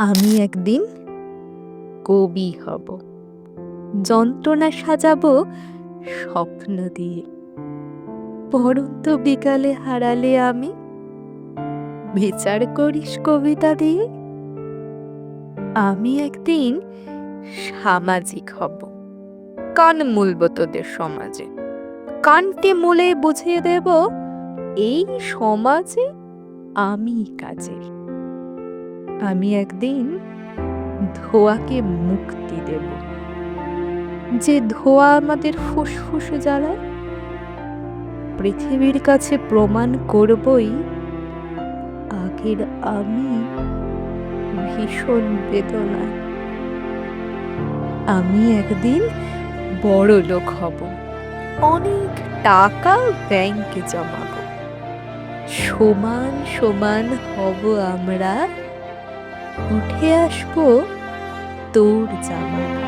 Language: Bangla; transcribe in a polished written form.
আমি একদিন কবি হব, যন্ত্রণা সাজাবো স্বপ্ন দিয়ে। পড়ন্ত বিকালে হারালে আমি, বিচার করিস কবিতা দিয়ে। আমি একদিন সামাজিক হব, কান মুলব তোদের সমাজে। কানটি মুলে বুঝিয়ে দেব, এই সমাজে আমি কাজের। আমি একদিন ধোঁয়াকে মুক্তি দেব, যে ধোঁয়া আমাদের ফুসফুস জ্বালায়। পৃথিবীর কাছে প্রমাণ করবই, আগের আমি ভীষণ বেদনায়। আমি একদিন বড় লোক হব, অনেক টাকা ব্যাংকে জমাবো। সমান সমান হব আমরা, উঠে আসবো তোর জামানায়।